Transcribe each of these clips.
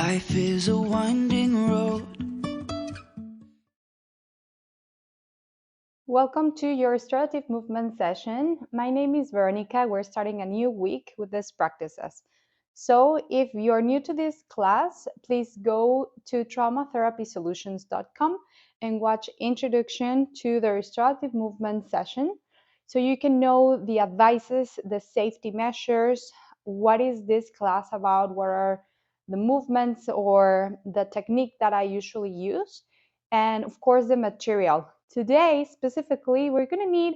Life is a winding road. Welcome to your restorative movement session. My name is Veronica. We're starting a new week with these practices. So, if you're new to this class, please go to traumatherapysolutions.com and watch Introduction to the Restorative Movement session so you can know the advices, the safety measures, what is this class about, what are the movements or the technique that I usually use, and of course the material. Today, specifically, we're going to need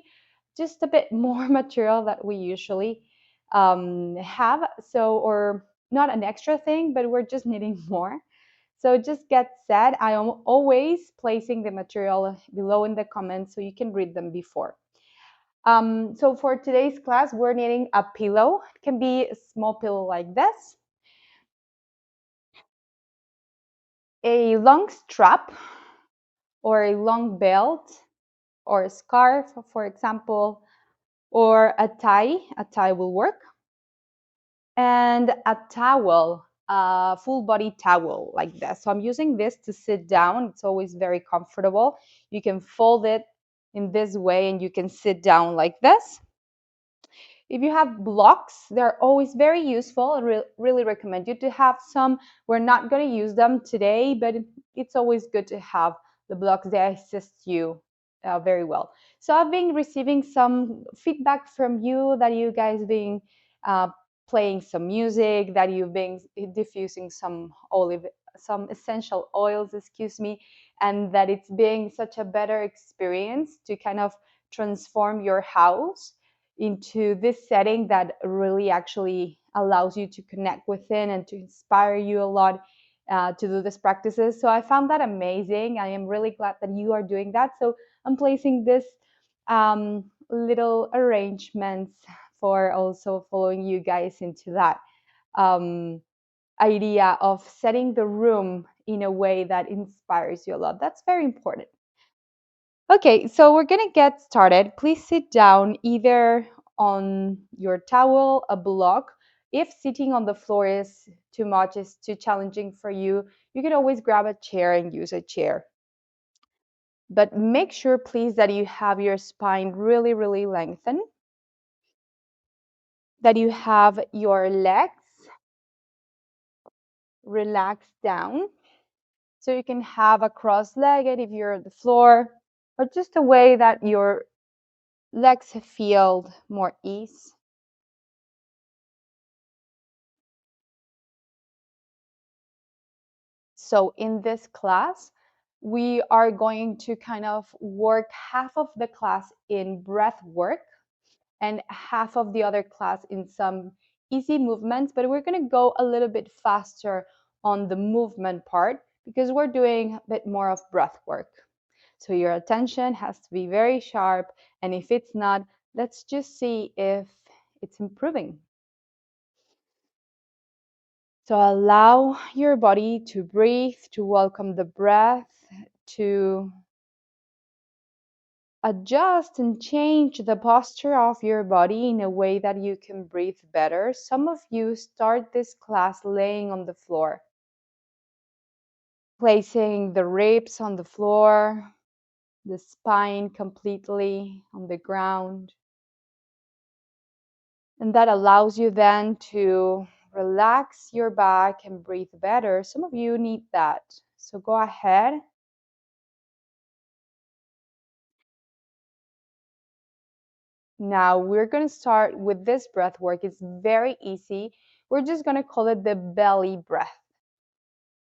just a bit more material that we usually have. So, or not an extra thing, but we're just needing more. So just get set. I am always placing the material below in the comments so you can read them before. So for today's class, we're needing a pillow. It can be a small pillow like this, a long strap or a long belt or a scarf, for example, or a tie. A tie will work. And a towel, a full body towel like this. So I'm using this to sit down. It's always very comfortable. You can fold it in this way and you can sit down like this. If you have blocks, they're always very useful. I really recommend you to have some. We're not going to use them today, but it's always good to have the blocks. They assist you very well. So I've been receiving some feedback from you that you guys been uh, playing some music, that you've been diffusing some essential oils, excuse me, and that it's being such a better experience to kind of transform your house into this setting that really actually allows you to connect within and to inspire you a lot to do these practices. So I found that amazing. I am really glad that you are doing that. So I'm placing this little arrangements for also following you guys into that um, idea of setting the room in a way that inspires you a lot. That's very important. Okay, so we're gonna get started. Please sit down either on your towel, a block. If sitting on the floor is too much, is too challenging for you, you can always grab a chair and use a chair. But make sure, please, that you have your spine really, really lengthened, that you have your legs relaxed down. So you can have a cross-legged if you're on the floor, or just a way that your legs feel more ease. So in this class, we are going to kind of work half of the class in breath work and half of the other class in some easy movements, but we're going to go a little bit faster on the movement part because we're doing a bit more of breath work. So your attention has to be very sharp, and if it's not, let's just see if it's improving. So allow your body to breathe, to welcome the breath, to adjust and change the posture of your body in a way that you can breathe better. Some of you start this class laying on the floor, placing the ribs on the floor, the spine completely on the ground. And that allows you then to relax your back and breathe better. Some of you need that. So go ahead. Now we're going to start with this breath work. It's very easy. We're just going to call it the belly breath.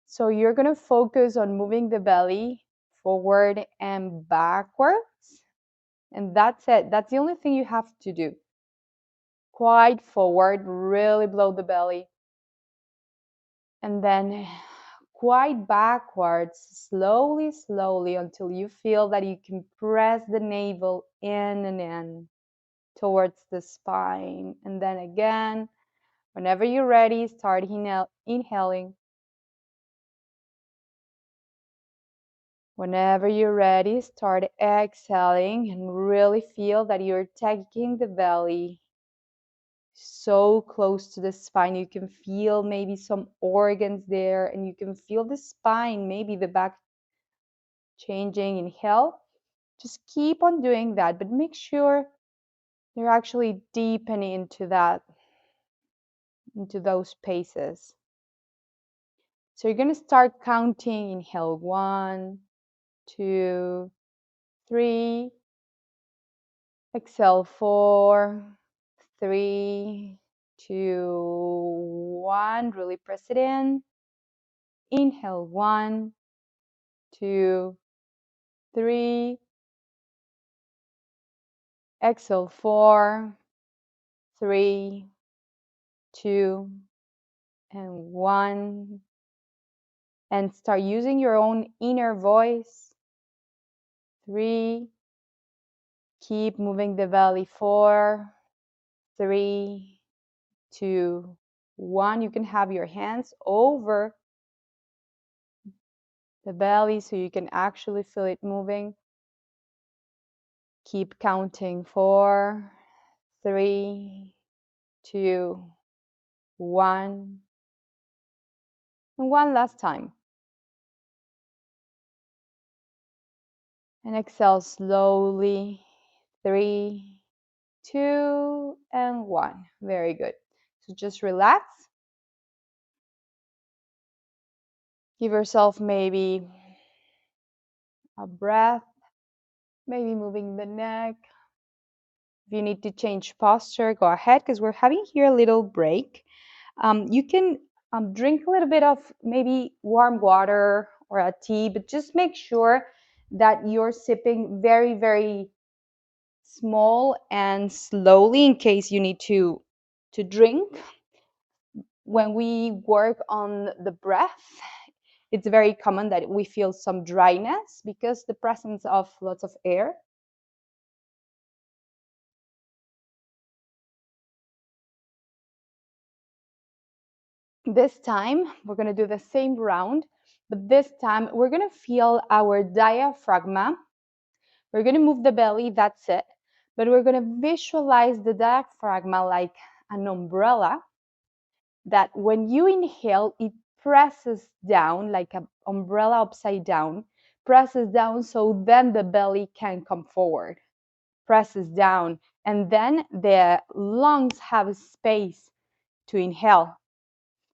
So you're going to focus on moving the belly forward and backwards. And that's it. That's the only thing you have to do. Quite forward, really blow the belly. And then quite backwards, slowly, slowly, until you feel that you can press the navel in and in towards the spine. And then again, whenever you're ready, start inhaling. Whenever you're ready, start exhaling and really feel that you're taking the belly so close to the spine. You can feel maybe some organs there, and you can feel the spine, maybe the back changing. Inhale. Just keep on doing that, but make sure you're actually deepening into that, into those spaces. So you're going to start counting. Inhale, 1, 2, 3. Exhale, 4, 3, 2, 1. Really press it in. Inhale, 1, 2, 3. Exhale, 4, 3, 2, and 1. And start using your own inner voice. 3. Keep moving the belly. 4, 3, 2, 1. You can have your hands over the belly so you can actually feel it moving. Keep counting. 4, 3, 2, 1. And one last time. And exhale slowly. 3, 2, and 1. Very good. So just relax. Give yourself maybe a breath, maybe moving the neck. If you need to change posture, go ahead, because we're having here a little break. You can drink a little bit of maybe warm water or a tea, but just make sure that you're sipping very, very small and slowly in case you need to drink. When we work on the breath, it's very common that we feel some dryness because the presence of lots of air. This time, we're going to do the same round, but this time we're going to feel our diaphragm. We're going to move the belly, that's it. But we're going to visualize the diaphragm like an umbrella that when you inhale, it presses down like an umbrella upside down, presses down so then the belly can come forward, presses down, and then the lungs have space to inhale.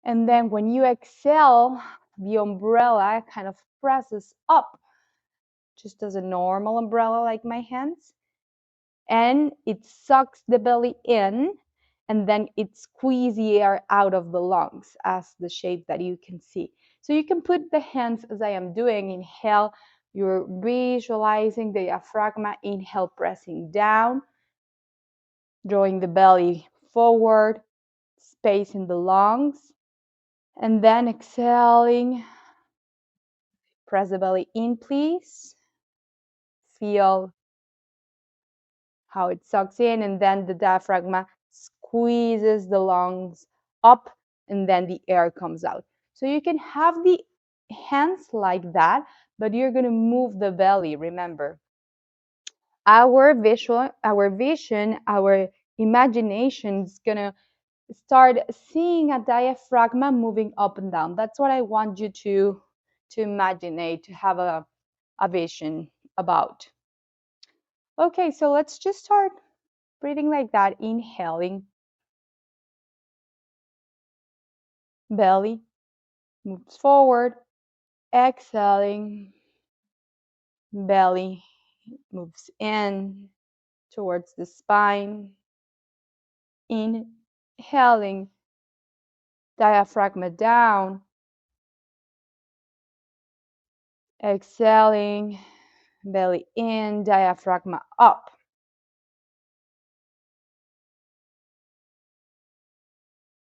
And then when you exhale, the umbrella kind of presses up, just as a normal umbrella like my hands. And it sucks the belly in, and then it squeezes the air out of the lungs as the shape that you can see. So you can put the hands as I am doing. Inhale, you're visualizing the diaphragm. Inhale, pressing down, drawing the belly forward, space in the lungs. And then exhaling, press the belly in, please. Feel how it sucks in, and then the diaphragm squeezes the lungs up, and then the air comes out. So you can have the hands like that, but you're going to move the belly. Remember, our vision, our imagination is going to start seeing a diaphragm moving up and down. That's what I want you to imagine, to have a vision about. Okay, so let's just start breathing like that. Inhaling, belly moves forward. Exhaling, belly moves in towards the spine. Inhaling, diaphragm down. Exhaling, belly in, diaphragm up.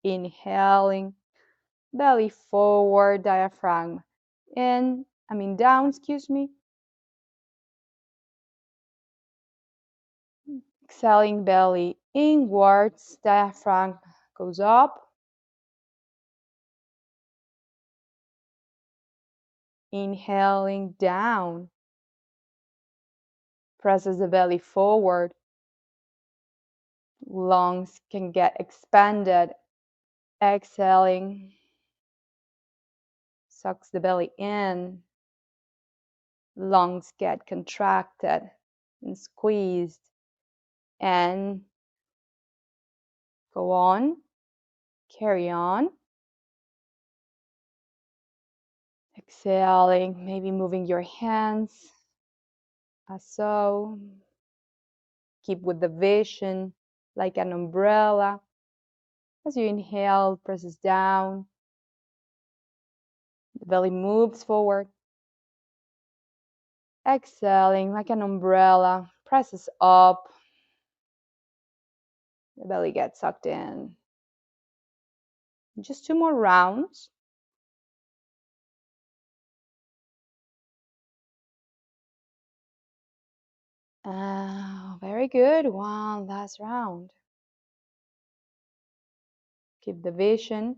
Inhaling, belly forward, diaphragm down, excuse me. Exhaling, belly inwards, diaphragm goes up. Inhaling, down, presses the belly forward. Lungs can get expanded. Exhaling sucks the belly in. Lungs get contracted and squeezed. And go on, carry on. Exhaling, maybe moving your hands as so. Keep with the vision like an umbrella. As you inhale, presses down. The belly moves forward. Exhaling like an umbrella, presses up. The belly gets sucked in. Just 2 more rounds. Very good. One last round. Keep the vision.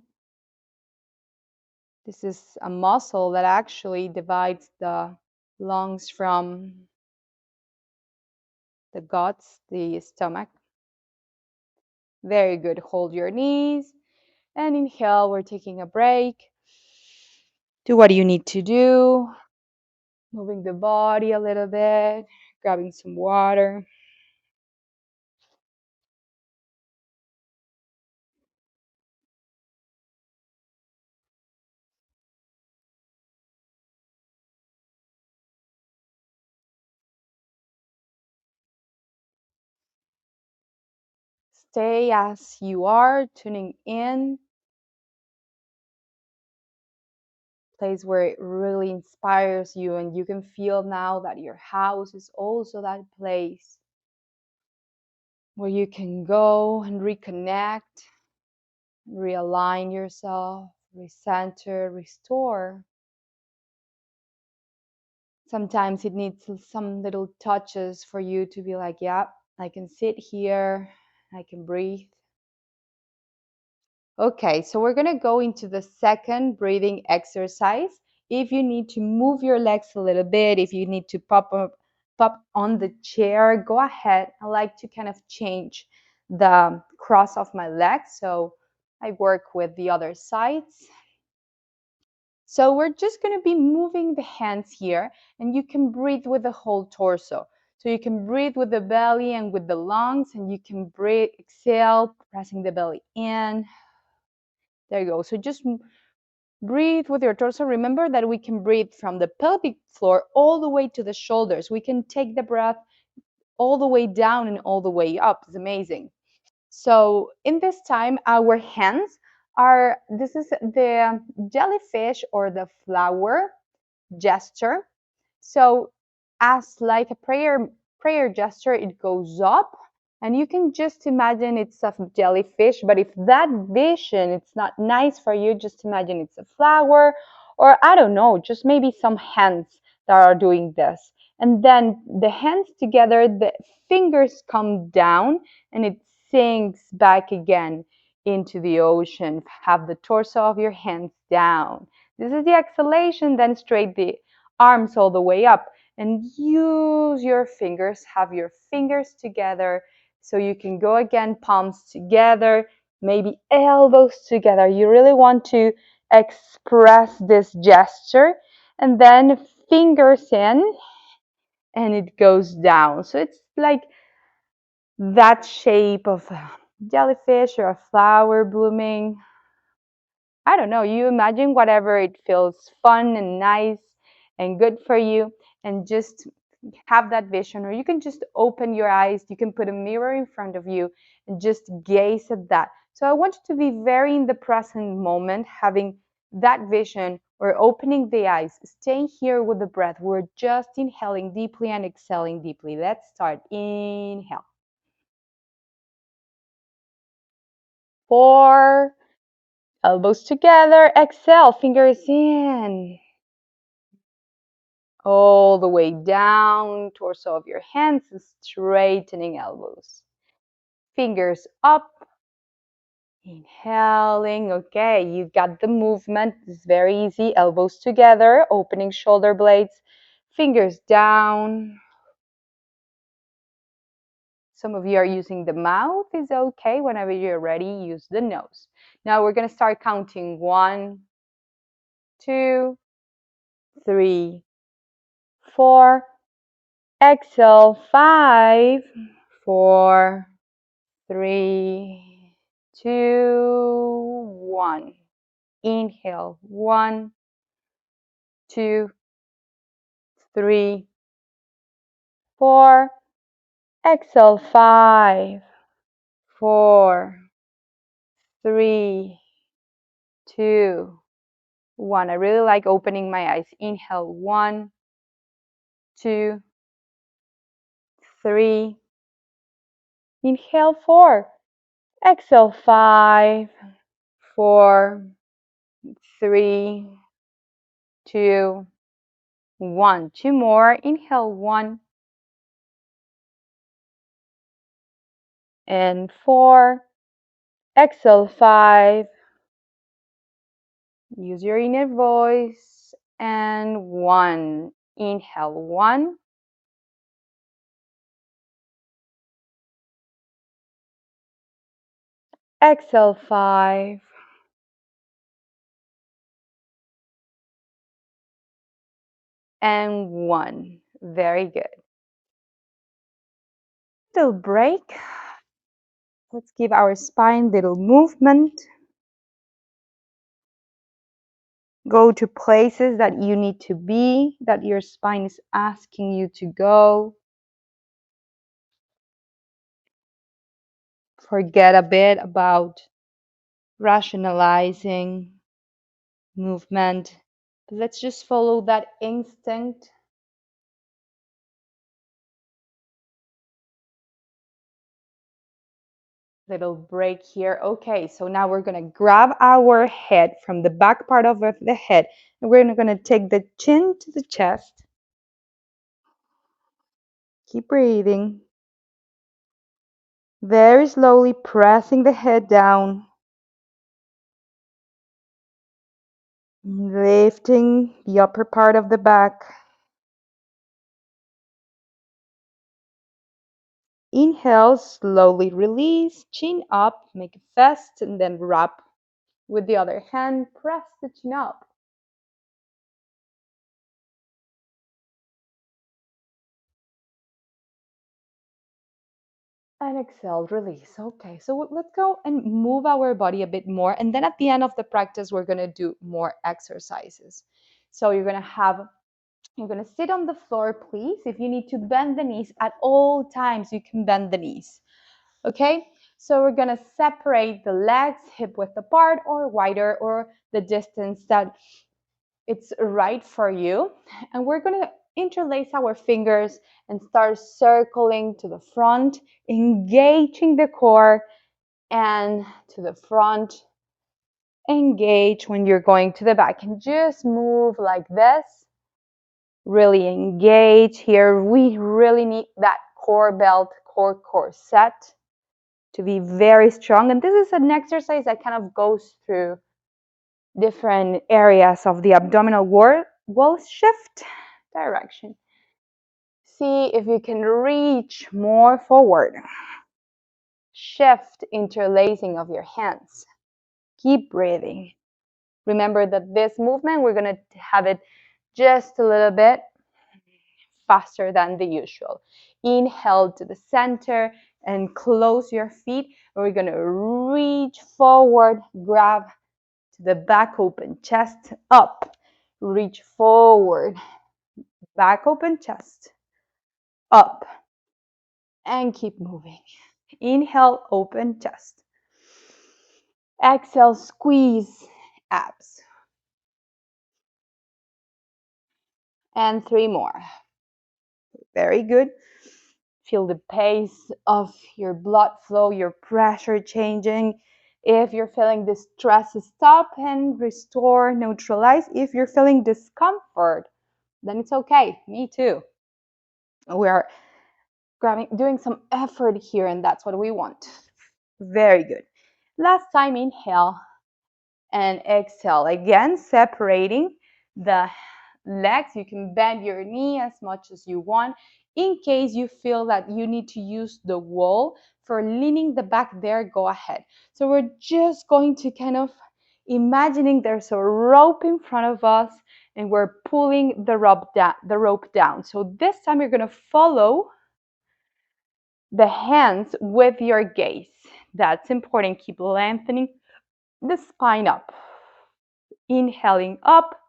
This is a muscle that actually divides the lungs from the guts, the stomach. Very good. Hold your knees and inhale. We're taking a break. Do what you need to do. Moving the body a little bit, grabbing some water. Stay as you are, tuning in. Place where it really inspires you, and you can feel now that your house is also that place where you can go and reconnect, realign yourself, recenter, restore. Sometimes it needs some little touches for you to be like, yeah, I can sit here, I can breathe. Okay, so we're going to go into the second breathing exercise. If you need to move your legs a little bit, if you need to pop on the chair, go ahead. I like to kind of change the cross of my legs, so I work with the other sides. So we're just going to be moving the hands here, and you can breathe with the whole torso. So you can breathe with the belly and with the lungs, and you can breathe, exhale, pressing the belly in. There you go. So just breathe with your torso. Remember that we can breathe from the pelvic floor all the way to the shoulders. We can take the breath all the way down and all the way up. It's amazing. So in this time, our hands are, this is the jellyfish or the flower gesture. So as like a prayer gesture, it goes up, and you can just imagine it's a jellyfish. But if that vision it's not nice for you, just imagine it's a flower, or I don't know, just maybe some hands that are doing this. And then the hands together, the fingers come down, and it sinks back again into the ocean. Have the torso of your hands down. This is the exhalation, then straight the arms all the way up, and use your fingers. Have your fingers together so you can go again, palms together, maybe elbows together. You really want to express this gesture, and then fingers in, and it goes down. So it's like that shape of a jellyfish or a flower blooming. I don't know, you imagine whatever it feels fun and nice and good for you, and just have that vision. Or you can just open your eyes, you can put a mirror in front of you and just gaze at that. So I want you to be very in the present moment, having that vision or opening the eyes, staying here with the breath. We're just inhaling deeply and exhaling deeply. Let's start. Inhale. 4, elbows together, exhale, fingers in. All the way down, torso of your hands, straightening elbows. Fingers up, inhaling. Okay, you got the movement. It's very easy. Elbows together, opening shoulder blades, fingers down. Some of you are using the mouth, is okay. Whenever you're ready, use the nose. Now we're going to start counting 1, 2, 3, 4. Exhale, 5, 4, 3, 2, 1. Inhale, 1, 2, 3, 4. Exhale, 5, 4, 3, 2, 1. I really like opening my eyes. Inhale, 1, 2, 3. Inhale, 4. Exhale, 5, 4, 3, 2, 1. 2 more. Inhale, 1 and 4. Exhale, 5. Use your inner voice. And 1. Inhale, 1. Exhale, 5. And 1. Very good. Little break. Let's give our spine little movement. Go to places that you need to be, that your spine is asking you to go. Forget a bit about rationalizing movement. Let's just follow that instinct. Little break here. Okay, so now we're going to grab our head from the back part of the head, and we're going to take the chin to the chest. Keep breathing. Very slowly pressing the head down. Lifting the upper part of the back. Inhale, slowly release, chin up, make a fist, and then wrap with the other hand. Press the chin up. And exhale, release. Okay, so let's go and move our body a bit more. And then at the end of the practice, we're going to do more exercises. So you're going to sit on the floor, please. If you need to bend the knees at all times, you can bend the knees. Okay, so we're going to separate the legs hip width apart or wider, or the distance that it's right for you. And we're going to interlace our fingers and start circling to the front, engaging the core, and to the front. Engage when you're going to the back, and just move like this. Really engage here. We really need that core belt, core set to be very strong. And this is an exercise that kind of goes through different areas of the abdominal wall. Shift direction. See if you can reach more forward. Shift interlacing of your hands. Keep breathing. Remember that this movement, we're going to have it just a little bit faster than the usual. Inhale to the center and close your feet. We're going to reach forward, grab to the back, open chest, up. Reach forward, back, open chest, up. And keep moving. Inhale, open chest. Exhale, squeeze abs. And 3 more. Very good. Feel the pace of your blood flow, your pressure changing. If you're feeling distress, stop and restore, neutralize. If you're feeling discomfort, then it's okay. Me too. We are doing some effort here, and that's what we want. Very good. Last time, inhale and exhale. Again, separating the legs. You can bend your knee as much as you want. In case you feel that you need to use the wall for leaning the back there, go ahead. So we're just going to kind of imagining there's a rope in front of us and we're pulling the rope down. So this time you're going to follow the hands with your gaze. That's important. Keep lengthening the spine up. Inhaling up.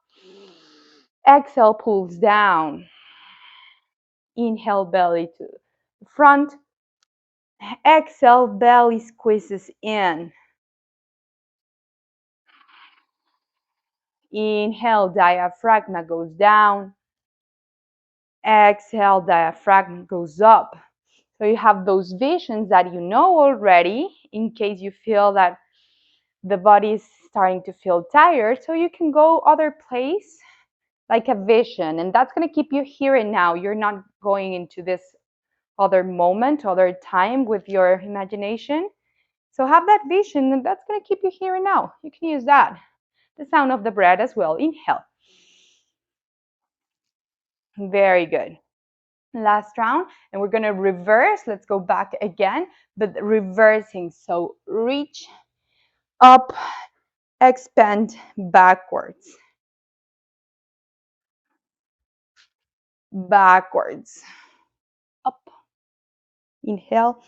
Exhale, pulls down. Inhale, belly to the front. Exhale, belly squeezes in. Inhale, diaphragm goes down. Exhale, diaphragm goes up. So you have those visions that you know already in case you feel that the body is starting to feel tired. So you can go other place like a vision, and that's going to keep you here and now. You're not going into this other moment, other time with your imagination. So have that vision, and that's going to keep you here and now. You can use that. The sound of the breath as well. Inhale. Very good. Last round, and we're going to reverse. Let's go back again, but reversing. So reach up, expand backwards. Backwards. Up. Inhale.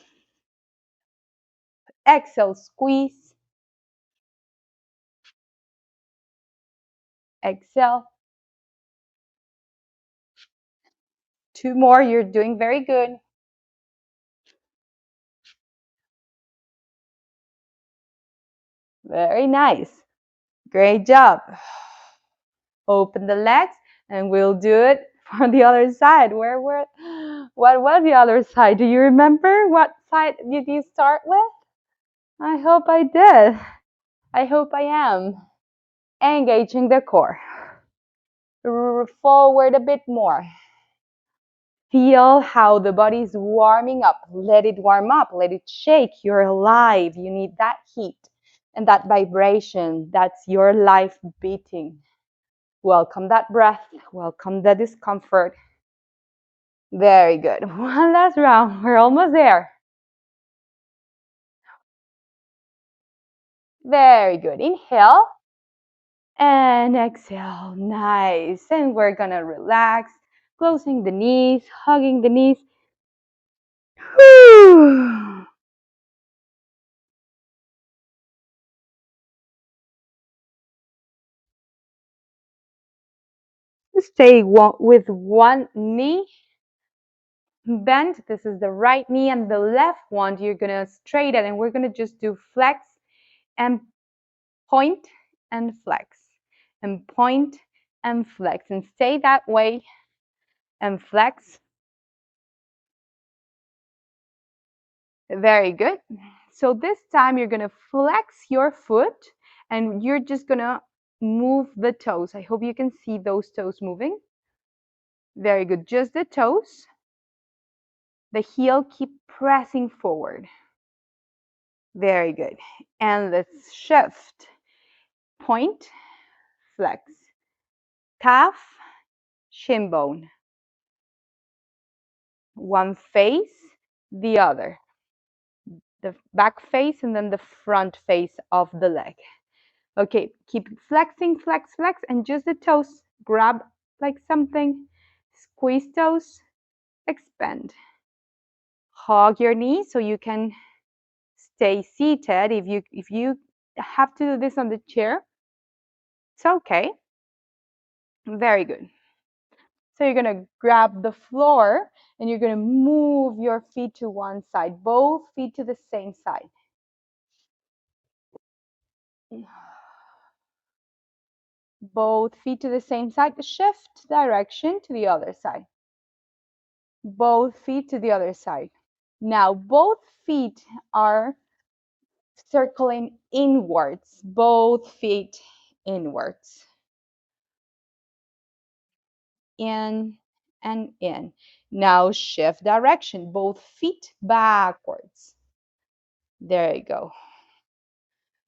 Exhale, squeeze. Exhale. Two more. You're doing very good. Very nice. Great job. Open the legs, and we'll do it for the other side. What was the other side? Do you remember what side did you start with? I hope I did. I hope I am. Engaging the core. Forward a bit more. Feel how the body is warming up. Let it warm up. Let it shake. You're alive. You need that heat and that vibration. That's your life beating. Welcome that breath. Welcome the discomfort. Very good. One last round. We're almost there. Very good. Inhale and exhale. Nice. And we're going to relax, closing the knees, hugging the knees. Whew. Stay with one knee bent. This is the right knee, and the left one you're going to straighten, and we're going to just do flex and point and flex and point and flex, and stay that way and flex. Very good. So this time you're going to flex your foot and you're just going to move the toes. I hope you can see those toes moving. Very good. Just the toes. The heel keep pressing forward. Very good. And let's shift. Point, flex. Calf, shin bone. One face, the other. The back face and then the front face of the leg. Okay, keep flexing, flex, flex, and just the toes. Grab like something. Squeeze toes, expand. Hug your knees so you can stay seated. If you have to do this on the chair, it's okay. Very good. So you're going to grab the floor and you're going to move your feet to one side, both feet to the same side. Both feet to the same side. Shift direction to the other side. Both feet to the other side. Now both feet are circling inwards, both feet inwards. In and in. Now shift direction, both feet backwards. There you go.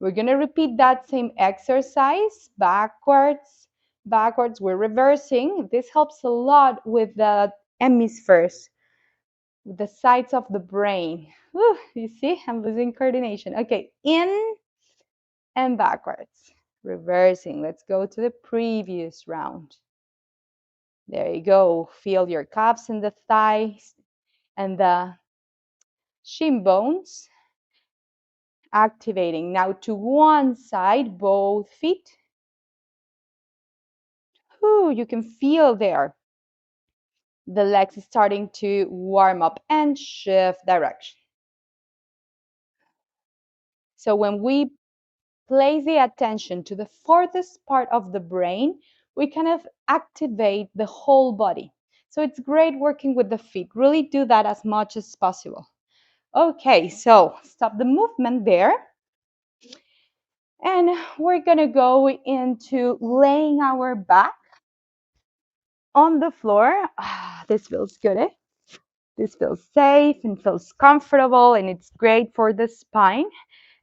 We're going to repeat that same exercise backwards. We're reversing. This helps a lot with the hemispheres the sides of the brain. Whew, you see, I'm losing coordination. Okay, in and backwards. Reversing. Let's go to the previous round. There you go. Feel your calves and the thighs and the shin bones activating. Now to one side, both feet. Whew, you can feel there. The legs starting to warm up and shift direction. So when we place the attention to the farthest part of the brain, we kind of activate the whole body. So it's great working with the feet. Really do that as much as possible. Okay, so stop the movement there. And we're gonna go into laying our back on the floor. Ah, this feels good, eh? This feels safe and feels comfortable, and it's great for the spine.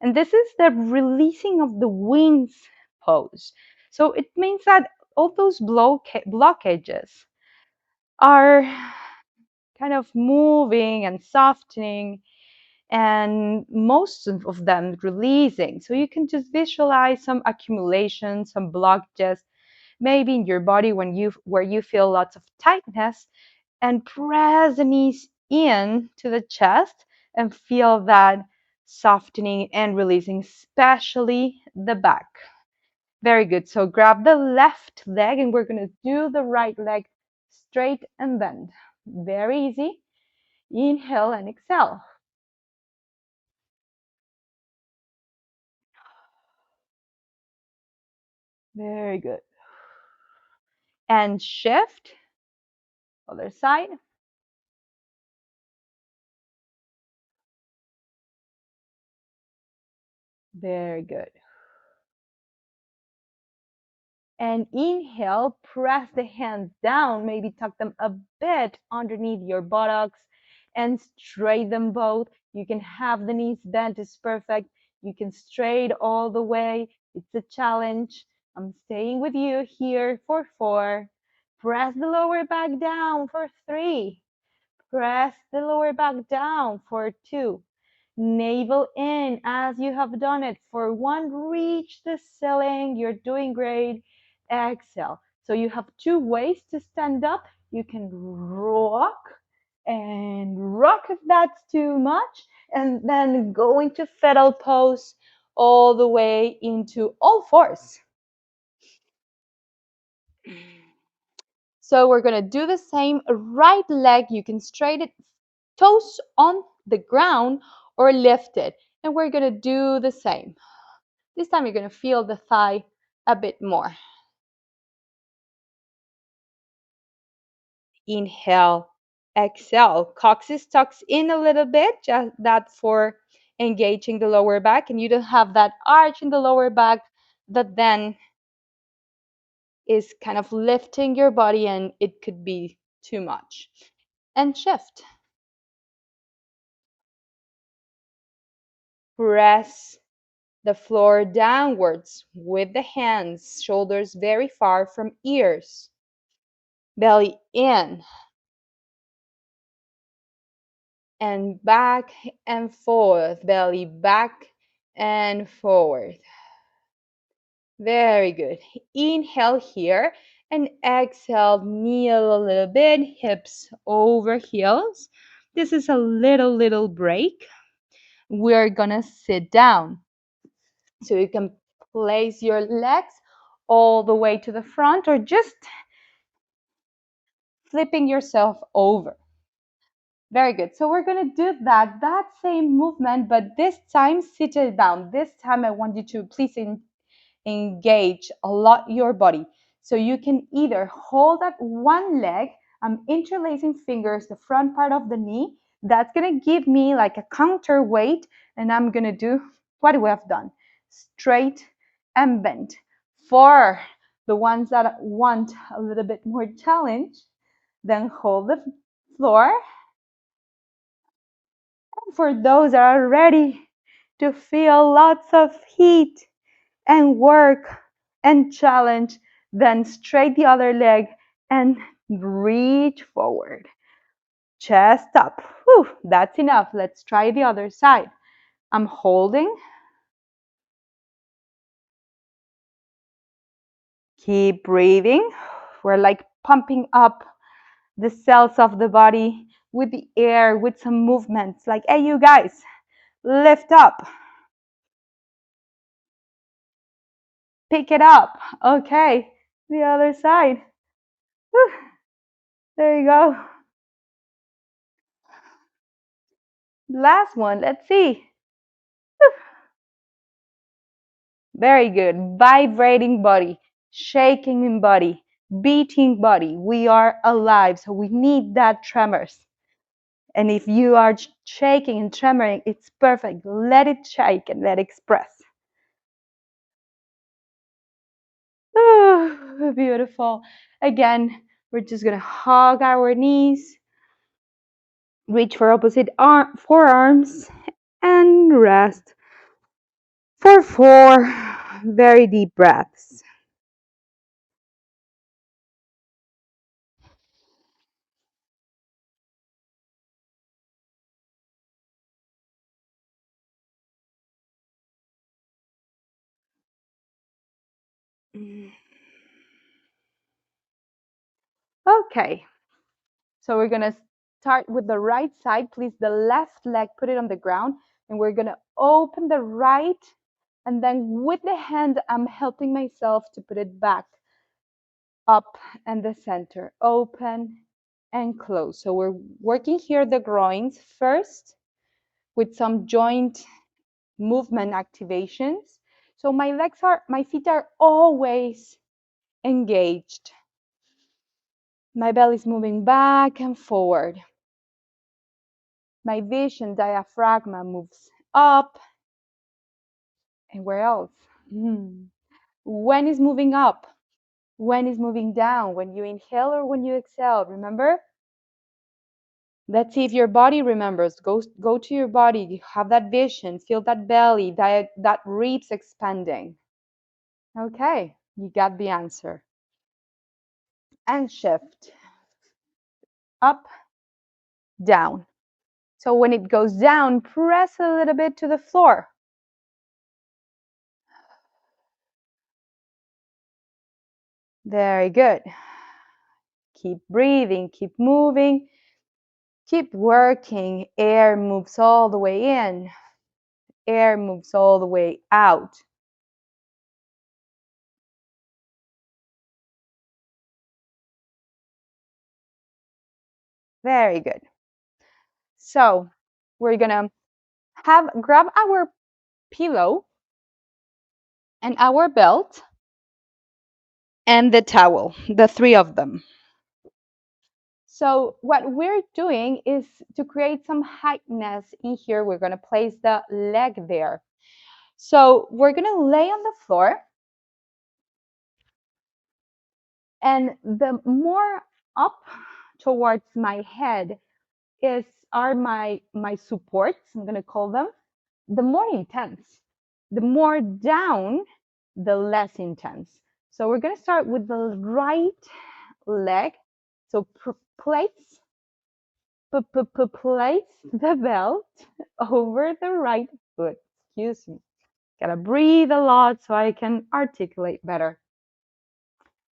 And this is the releasing of the wings pose. So it means that all those blockages are kind of moving and softening, and most of them releasing. So you can just visualize some accumulation, some blockages, maybe in your body where you feel lots of tightness, and press the knees in to the chest and feel that softening and releasing, especially the back. Very good. So grab the left leg and we're going to do the right leg straight and bend. Very easy. Inhale and exhale. Very good. And shift. Other side. Very good. And inhale, press the hands down, maybe tuck them a bit underneath your buttocks and straight them both. You can have the knees bent, is perfect. You can straight all the way. It's a challenge. I'm staying with you here for 4. Press the lower back down for 3. Press the lower back down for 2. Navel in as you have done it for 1. Reach the ceiling. You're doing great. Exhale. So you have 2 ways to stand up. You can rock and rock if that's too much, and then go into fetal pose all the way into all fours. So we're going to do the same. Right leg, you can straight it, toes on the ground or lift it. And we're going to do the same. This time you're going to feel the thigh a bit more. Inhale, exhale. Coccyx tucks in a little bit, just that for engaging the lower back. And you don't have that arch in the lower back that then is kind of lifting your body, and it could be too much. And shift. Press the floor downwards with the hands, shoulders very far from ears. Belly in and back and forth. Belly back and forward. Very good. Inhale here and exhale, kneel a little bit, hips over heels. This is a little break. We're gonna sit down. So you can place your legs all the way to the front or just flipping yourself over. Very good. So we're going to do that same movement, but this time seated down. This time I want you to please engage a lot your body. So you can either hold that one leg. I'm interlacing fingers, the front part of the knee. That's going to give me like a counterweight, and I'm going to do what we have done. Straight and bent. For the ones that want a little bit more challenge, then hold the floor. And for those that are ready to feel lots of heat and work and challenge, then straight the other leg and reach forward. chest up. Whew, that's enough. Let's try the other side. I'm holding. Keep breathing. We're like pumping up the cells of the body with the air, with some movements. Like, hey, you guys, lift up. Pick it up. Okay, the other side. Whew. There you go. Last one. Let's see. Whew. Very good. Vibrating body, shaking in body, beating body. We are alive, so we need that tremors. And if you are shaking and tremoring, it's perfect. Let it shake and let it express. Oh, beautiful. Again, we're just going to hug our knees, reach for opposite forearms, and rest for 4 very deep breaths. Okay, so we're going to start with the right side. Please, the left leg, put it on the ground, and we're going to open the right, and then with the hand, I'm helping myself to put it back up and the center, open and close. So we're working here the groins first with some joint movement activations. So my feet are always engaged. My belly is moving back and forward. My vision diaphragm moves up. And where else? When is moving up? When is moving down? When you inhale or when you exhale? Remember? Let's see if your body remembers. Go to your body. Have that vision. Feel that belly, that ribs expanding. Okay, you got the answer. And shift. Up, down. So when it goes down, press a little bit to the floor. Very good. Keep breathing, keep moving, keep working. Air moves all the way in. Air moves all the way out. Very good. So we're gonna grab our pillow and our belt and the towel, the 3 of them. So what we're doing is to create some heightness in here. We're gonna place the leg there. So we're gonna lay on the floor, and the more up towards my head are my supports, I'm gonna call them, the more intense. The more down, the less intense. So we're gonna start with the right leg. So place the belt over the right foot. Excuse me. Gotta breathe a lot so I can articulate better.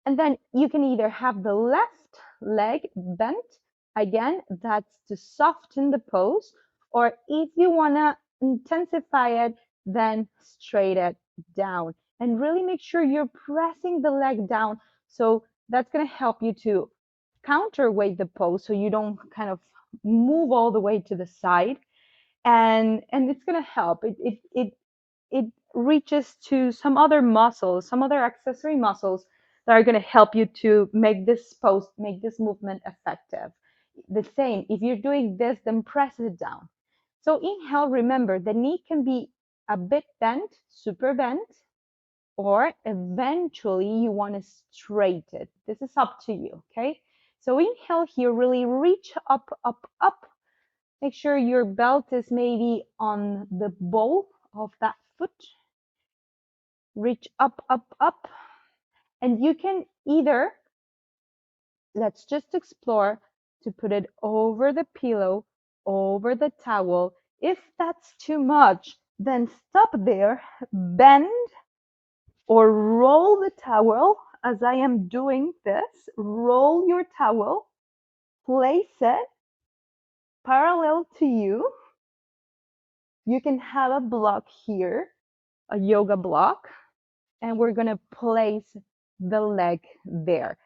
And then you can either have the left leg bent. Again, that's to soften the pose. Or if you wanna intensify it, then straight it down. And really make sure you're pressing the leg down. So that's gonna help you to counterweight the pose so you don't kind of move all the way to the side, and it's going to help it reaches to some other muscles, some other accessory muscles that are going to help you to make this pose, make this movement effective. The same, if you're doing this, then press it down. So inhale, remember the knee can be a bit bent, super bent, or eventually you want to straight it. This is up to you, okay? So inhale here, really reach up, up, up. Make sure your belt is maybe on the ball of that foot. Reach up, up, up. And you can either, let's just explore to put it over the pillow, over the towel. If that's too much, then stop there, bend or roll the towel as I am doing this. Roll your towel, place it parallel to you. You can have a block here, a yoga block, and we're going to place the leg there.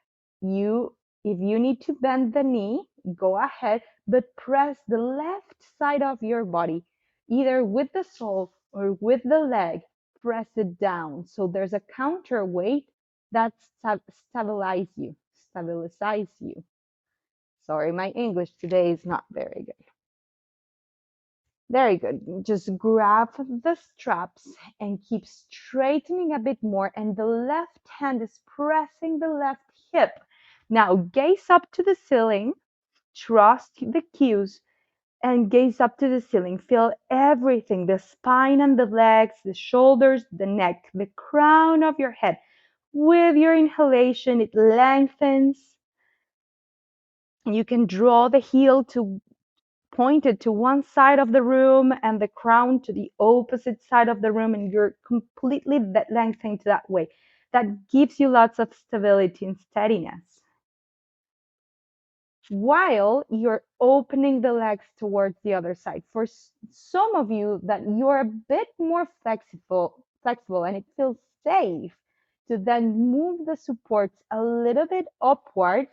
If you need to bend the knee, go ahead, but press the left side of your body, either with the sole or with the leg. Press it down so there's a counterweight that stabilizes you. Sorry, my English today is not very good. Very good. Just grab the straps and keep straightening a bit more. And the left hand is pressing the left hip. Now gaze up to the ceiling. Trust the cues and gaze up to the ceiling. Feel everything, the spine and the legs, the shoulders, the neck, the crown of your head. With your inhalation, it lengthens. You can draw the heel to pointed to one side of the room and the crown to the opposite side of the room, and you're completely lengthened that way. That gives you lots of stability and steadiness while you're opening the legs towards the other side. For some of you that you're a bit more flexible and it feels safe to then move the supports a little bit upwards,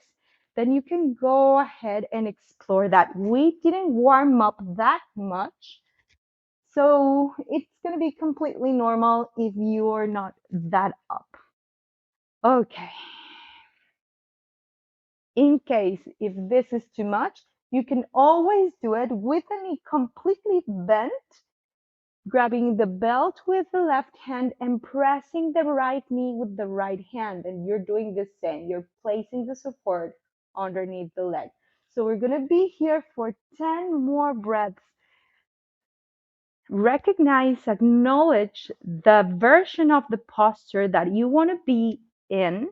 then you can go ahead and explore that. We didn't warm up that much, so it's going to be completely normal if you're not that up. Okay. In case if this is too much, you can always do it with the knee completely bent, grabbing the belt with the left hand and pressing the right knee with the right hand. And you're doing the same. You're placing the support underneath the leg. So we're going to be here for 10 more breaths. Recognize, acknowledge the version of the posture that you want to be in.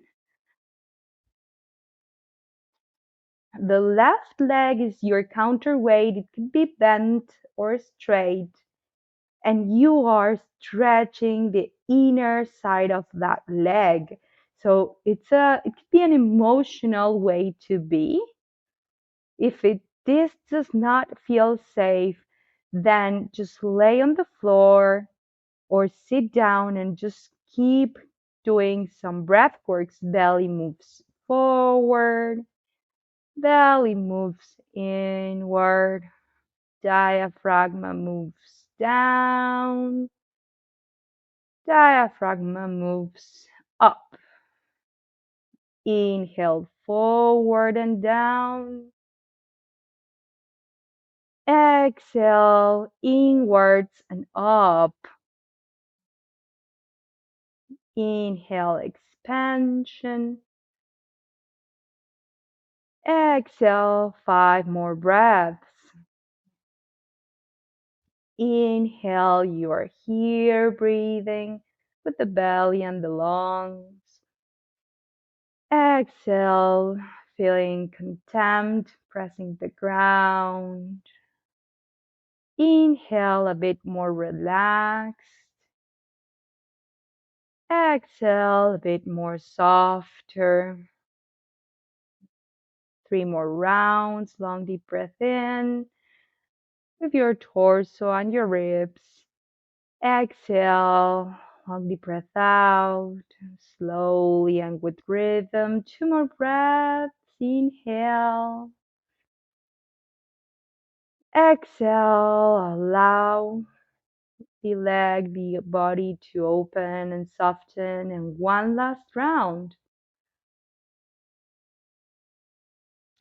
The left leg is your counterweight. It could be bent or straight. And you are stretching the inner side of that leg. So it could be an emotional way to be. If this does not feel safe, then just lay on the floor or sit down and just keep doing some breath works. Belly moves forward, belly moves inward, diaphragm moves down, diaphragm moves up. Inhale forward and down. Exhale inwards and up. Inhale expansion. Exhale 5 more breaths. Inhale, you are here breathing with the belly and the lungs. Exhale, feeling contempt, pressing the ground. Inhale, a bit more relaxed. Exhale, a bit more softer. 3 more rounds. Long, deep breath in with your torso and your ribs. Exhale, long, deep breath out. Slowly and with rhythm. 2 more breaths. Inhale. Exhale, allow the leg, the body to open and soften. And one last round.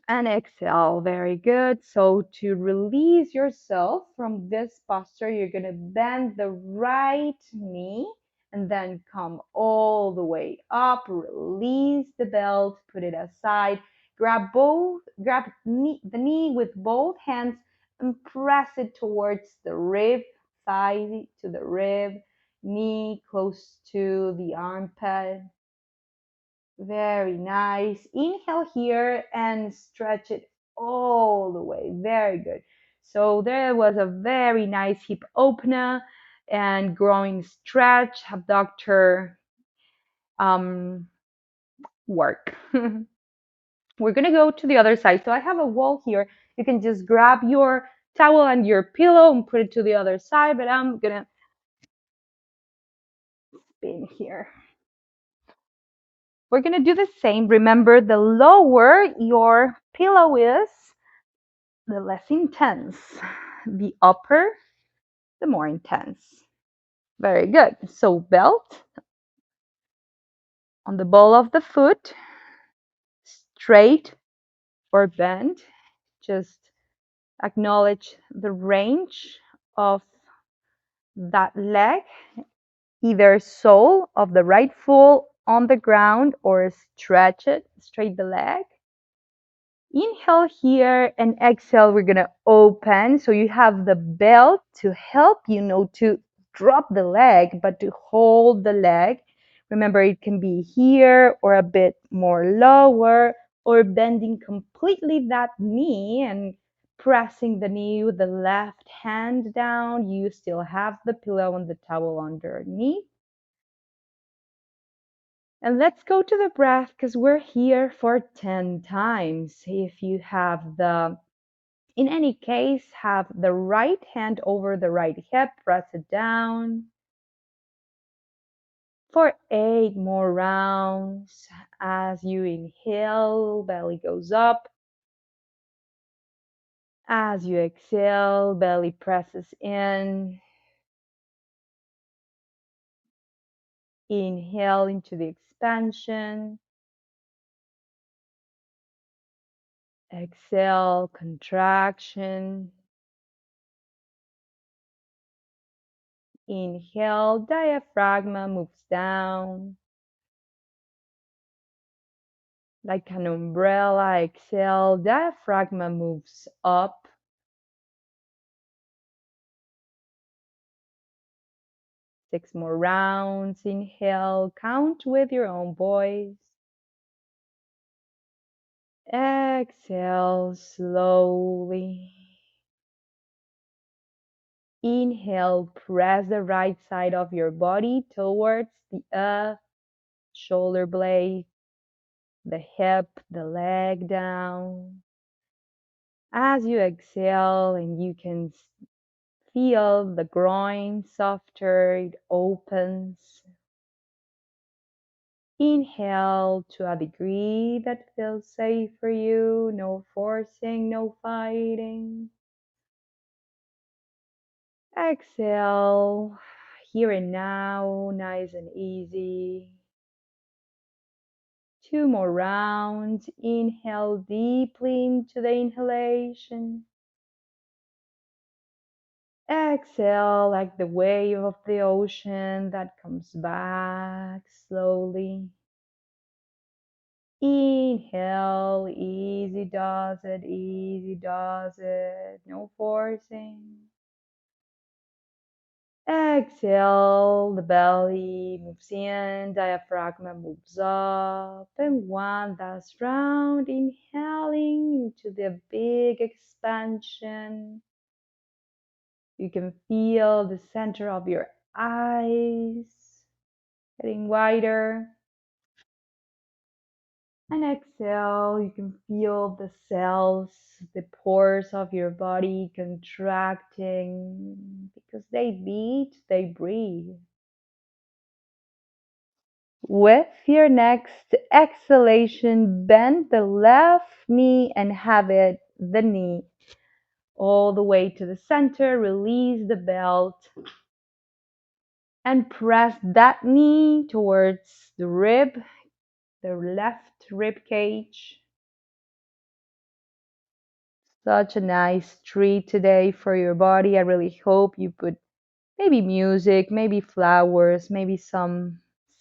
And exhale. Very good. So to release yourself from this posture, you're going to bend the right knee and then come all the way up. Release the belt, put it aside. Grab the knee with both hands and press it towards the rib, thigh to the rib, knee close to the armpit. Very nice. Inhale here and stretch it all the way. Very good. So there was a very nice hip opener and growing stretch, abductor um, work. We're gonna go to the other side. So I have a wall here. You can just grab your towel and your pillow and put it to the other side, but I'm gonna spin here. We're gonna do the same. Remember, the lower your pillow is, the less intense. The upper, the more intense. Very good. So belt on the ball of the foot, straight or bent. Just acknowledge the range of that leg, either sole of the right foot on the ground or stretch it, straight the leg. Inhale here and exhale. We're going to open. So you have the belt to help you know to drop the leg, but to hold the leg. Remember, it can be here or a bit more lower or bending completely that knee and pressing the knee with the left hand down. You still have the pillow and the towel underneath. And let's go to the breath because we're here for 10 times. If you have in any case, have the right hand over the right hip, press it down for 8 more rounds. As you inhale, belly goes up. As you exhale, belly presses in. Inhale into the expansion. Exhale, contraction. Inhale, diaphragm moves down. Like an umbrella, exhale, diaphragm moves up. 6 more rounds. Inhale, count with your own voice. Exhale slowly. Inhale, press the right side of your body towards the earth, shoulder blade, the hip, the leg down. As you exhale, and you can feel the groin softer, it opens. Inhale to a degree that feels safe for you. No forcing, no fighting. Exhale, here and now, nice and easy. 2 more rounds. Inhale deeply into the inhalation. Exhale like the wave of the ocean that comes back slowly. Inhale, easy does it, no forcing. Exhale, the belly moves in, diaphragm moves up, and one last round, inhaling into the big expansion. You can feel the center of your eyes getting wider. And exhale, you can feel the cells, the pores of your body contracting because they beat, they breathe. With your next exhalation, bend the left knee and have it the knee all the way to the center. Release the belt and press that knee towards the rib, the left rib cage. Such a nice treat today for your body. I really hope you put maybe music, maybe flowers, maybe some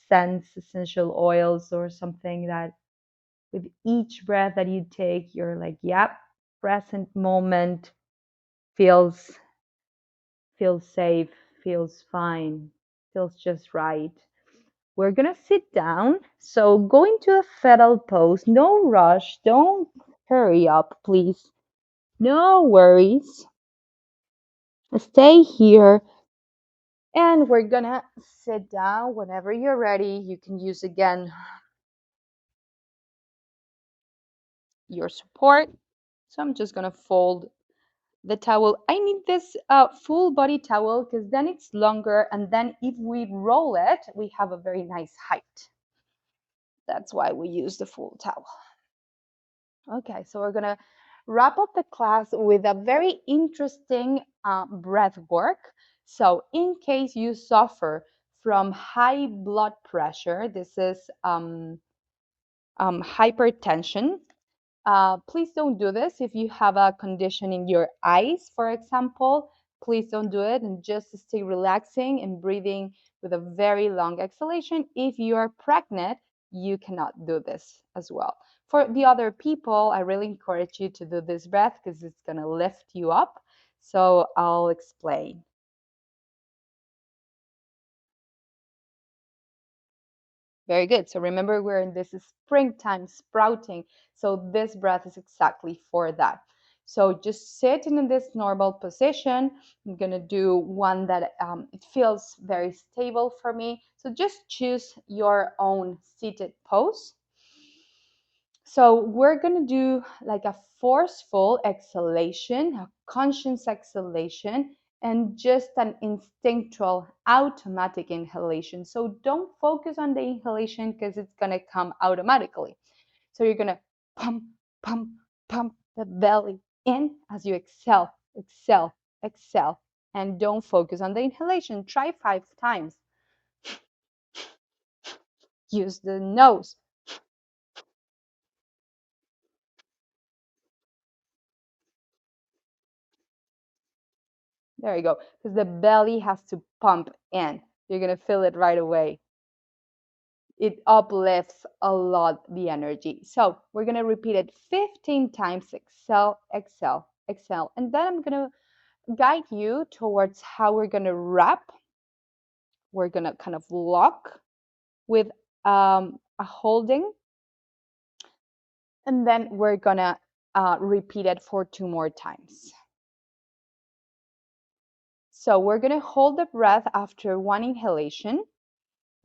scents, essential oils, or something that with each breath that you take, you're like, yep, present moment feels safe, feels fine, feels just right. We're gonna sit down. So go into a fetal pose. No rush. Don't Hurry up, please. No worries. Stay here. And we're gonna sit down whenever you're ready. You can use again your support. So I'm just gonna fold the towel. I need this full body towel because then it's longer, and then if we roll it, we have a very nice height. That's why we use the full towel. Okay, so we're gonna wrap up the class with a very interesting breath work. So in case you suffer from high blood pressure, this is hypertension. Please don't do this. If you have a condition in your eyes, for example, please don't do it and just stay relaxing and breathing with a very long exhalation. If you are pregnant, you cannot do this as well. For the other people, I really encourage you to do this breath because it's going to lift you up. So I'll explain. Very good. So remember, we're in this springtime sprouting. So this breath is exactly for that. So just sit in this normal position. I'm going to do one that it feels very stable for me. So just choose your own seated pose. So we're going to do like a forceful exhalation, a conscious exhalation, and just an instinctual automatic inhalation. So don't focus on the inhalation because it's going to come automatically. So you're going to pump, pump, pump the belly in as you exhale, exhale, exhale. And don't focus on the inhalation. Try 5 times. Use the nose. There you go. Because the belly has to pump in. You're going to feel it right away. It uplifts a lot the energy. So we're going to repeat it 15 times. Exhale, exhale, exhale. And then I'm going to guide you towards how we're going to wrap. We're going to kind of lock with a holding. And then we're going to repeat it for 2 more times. So we're going to hold the breath after one inhalation.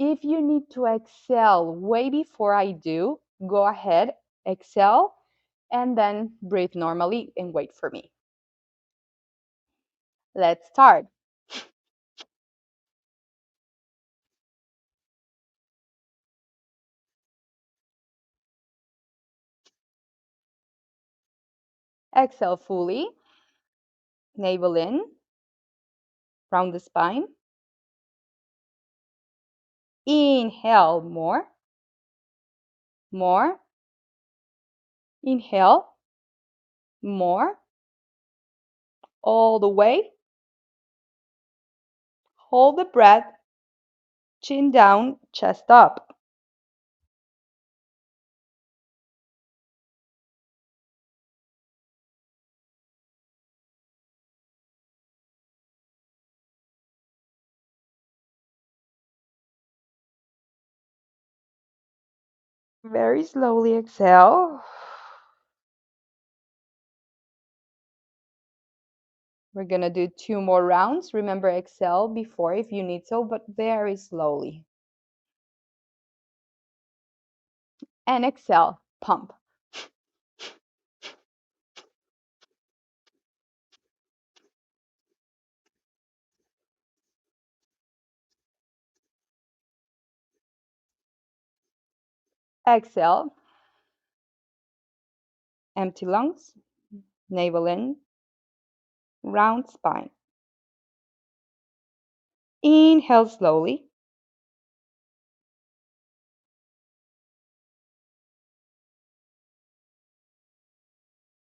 If you need to exhale way before I do, go ahead, exhale, and then breathe normally and wait for me. Let's start. Exhale fully, navel in, round the spine. Inhale more, more. Inhale, more, all the way. Hold the breath, chin down, chest up. Very slowly exhale. We're going to do 2 more rounds. Remember, exhale before if you need so, but very slowly. And exhale, pump. Exhale, empty lungs, navel in, round spine. Inhale slowly.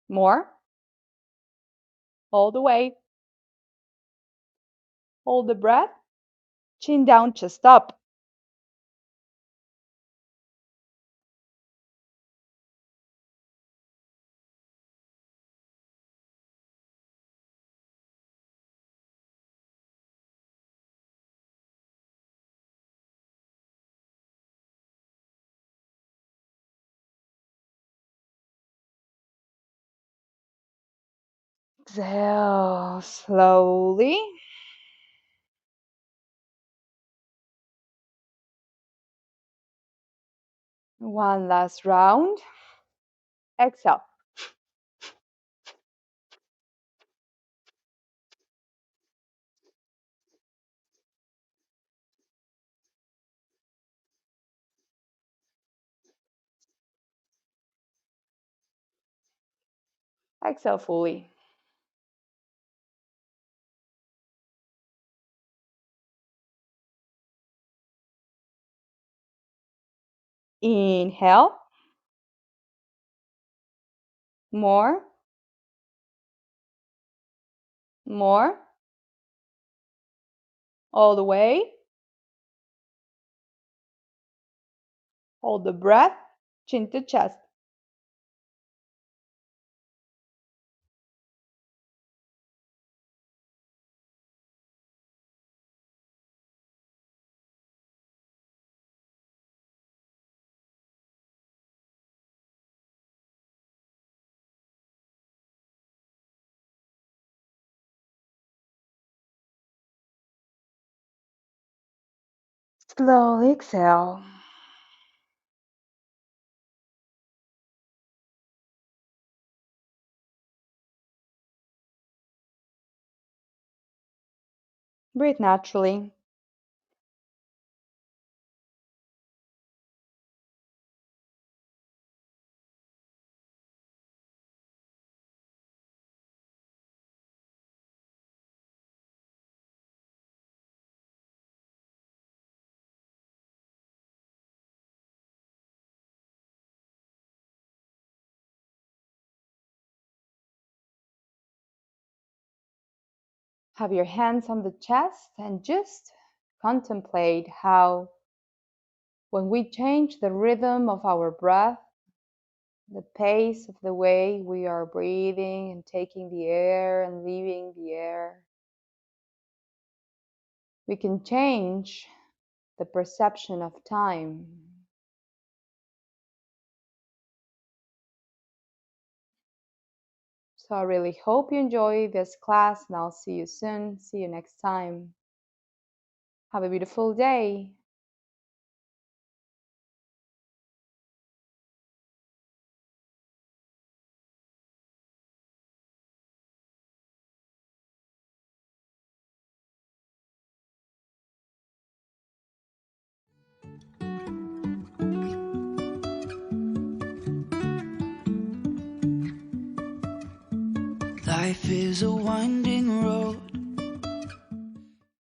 More. All the way. Hold the breath. Chin down, chest up. Exhale slowly. One last round. Exhale. Exhale fully. Inhale. More. More. All the way. Hold the breath. Chin to chest. Slowly exhale. Breathe naturally. Have your hands on the chest and just contemplate how, when we change the rhythm of our breath, the pace of the way we are breathing and taking the air and leaving the air, we can change the perception of time. So I really hope you enjoy this class, and I'll see you soon. See you next time. Have a beautiful day. Life is a winding